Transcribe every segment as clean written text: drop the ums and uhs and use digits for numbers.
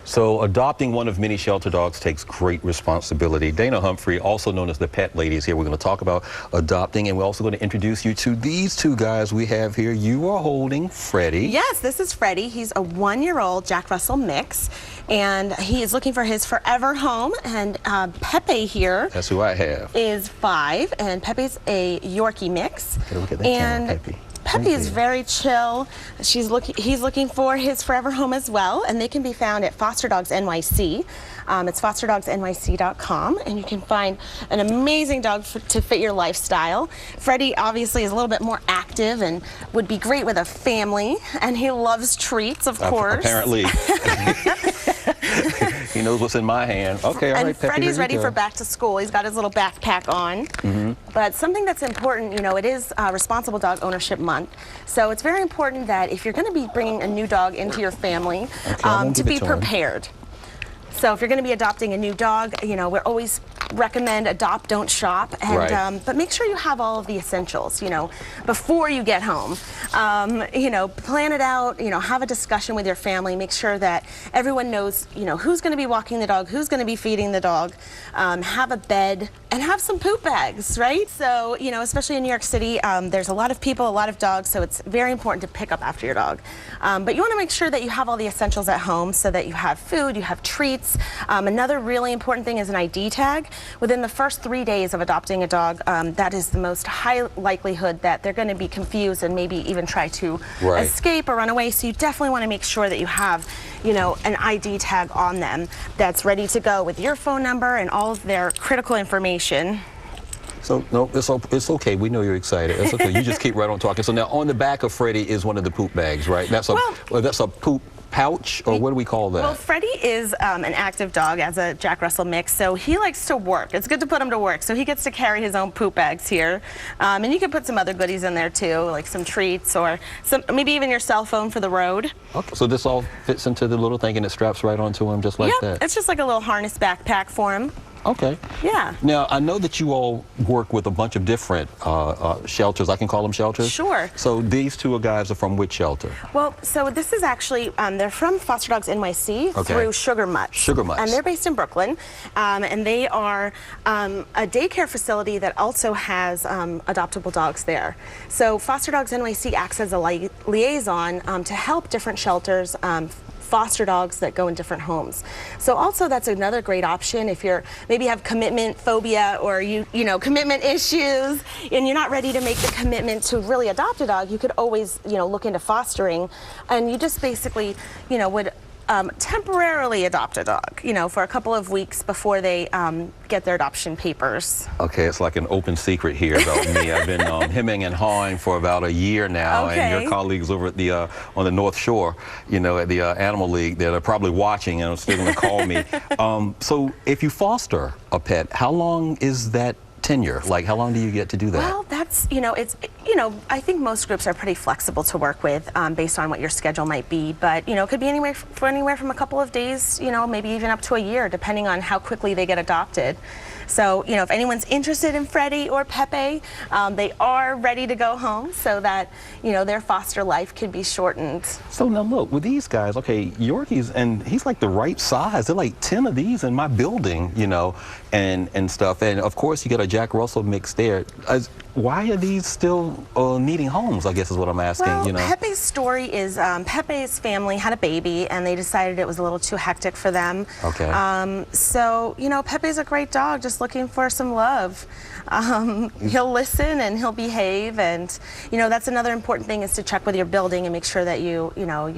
So adopting one of many shelter dogs takes great responsibility. Dana Humphrey, also known as the Pet Lady, is here. We're going to talk about adopting, and we're also going to introduce you to these two guys we have here. You are holding Freddie. Yes, this is Freddie. He's a 1-year-old Jack Russell mix, and he is looking for his forever home. And Pepe here, that's who I have, is 5, and Pepe's a Yorkie mix. Okay, look at that and camera, Pepe. Pepe is very chill. He's looking for his forever home as well, and they can be found at Foster Dogs NYC. It's fosterdogsnyc.com, and you can find an amazing dog to fit your lifestyle. Freddie obviously is a little bit more active and would be great with a family, and he loves treats, of course. Apparently. He knows what's in my hand. Okay, all right, Pepe, Freddie's ready for back to school. He's got his little backpack on. But something that's important, you know, it is Responsible Dog Ownership Month. So it's very important that if you're going to be bringing a new dog into your family, to be prepared. So if you're going to be adopting a new dog, you know, we always recommend adopt, don't shop. And, but make sure you have all of the essentials, you know, before you get home. You know, plan it out, you know, have a discussion with your family. Make sure that everyone knows, you know, who's going to be walking the dog, who's going to be feeding the dog. Have a bed and have some poop bags, right? So, you know, especially in New York City, there's a lot of people, a lot of dogs, so it's very important to pick up after your dog. But you want to make sure that you have all the essentials at home so that you have food, you have treats. Another really important thing is an ID tag. Within the first 3 days of adopting a dog, that is the most high likelihood that they're going to be confused and maybe even try to escape or run away. So you definitely want to make sure that you have, you know, an ID tag on them that's ready to go with your phone number and all of their critical information. So, no, it's okay. We know you're excited. It's okay. You just keep right on talking. So now on the back of Freddie is one of the poop bags, right? That's a poop pouch, or what do we call that? Well, Freddie is an active dog as a Jack Russell mix, so he likes to work. It's good to put him to work, so he gets to carry his own poop bags here. And you can put some other goodies in there too, like some treats or maybe even your cell phone for the road. Okay. So this all fits into the little thing and it straps right onto him just like that? It's just like a little harness backpack for him. Okay. Yeah. Now, I know that you all work with a bunch of different shelters. I can call them shelters? Sure. So these two guys are from which shelter? Well, so this is actually, they're from Foster Dogs NYC through Sugar Mutts. Sugar Mutts. And they're based in Brooklyn. And they are a daycare facility that also has adoptable dogs there. So Foster Dogs NYC acts as a liaison to help different shelters foster dogs that go in different homes. So also that's another great option if you're maybe have commitment phobia or you know commitment issues and you're not ready to make the commitment to really adopt a dog. You could always, you know, look into fostering, and you just basically, you know, would temporarily adopt a dog, you know, for a couple of weeks before they get their adoption papers. Okay, it's like an open secret here about me. I've been hemming and hawing for about a year now, and your colleagues over at the on the North Shore, you know, at the Animal League, they're probably watching and are still going to call me. So if you foster a pet, how long is that tenure? Like, how long do you get to do that? Well, that's, you know, it's, you know, I think most groups are pretty flexible to work with based on what your schedule might be, but, you know, it could be anywhere from a couple of days, you know, maybe even up to a year, depending on how quickly they get adopted. So, you know, if anyone's interested in Freddie or Pepe, they are ready to go home so that, you know, their foster life could be shortened. So now look, with these guys, okay, Yorkies, and he's like the right size. There are like 10 of these in my building, you know, and stuff. And of course, you got a Jack Russell mix there. Why are these still needing homes, I guess is what I'm asking, well, you know? Pepe's story is Pepe's family had a baby and they decided it was a little too hectic for them. Okay. So, you know, Pepe's a great dog, just looking for some love. He'll listen and he'll behave, and, you know, that's another important thing is to check with your building and make sure that you're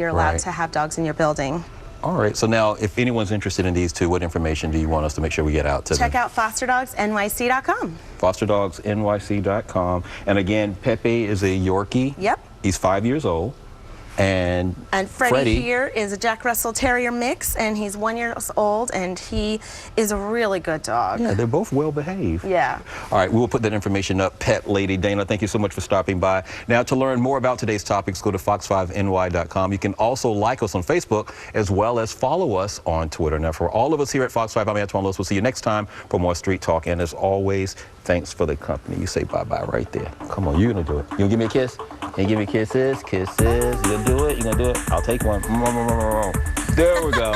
allowed to have dogs in your building. All right, so now if anyone's interested in these two, what information do you want us to make sure we get out to them? Check out fosterdogsnyc.com. Fosterdogsnyc.com. And again, Pepe is a Yorkie. Yep. He's 5 years old. And Freddie here is a Jack Russell Terrier mix, and he's 1 year old, and he is a really good dog. Yeah, they're both well behaved. Yeah. All right, we will put that information up. Pet Lady Dana, thank you so much for stopping by. Now, to learn more about today's topics, go to fox5ny.com. You can also like us on Facebook as well as follow us on Twitter. Now, for all of us here at Fox 5, I'm Antoine Lewis. We'll see you next time for more Street Talk. And as always, thanks for the company. You say bye-bye right there. Come on, you're going to do it. You going to give me a kiss? Can you give me kisses? Kisses. You going to do it? You going to do it? I'll take one. There we go.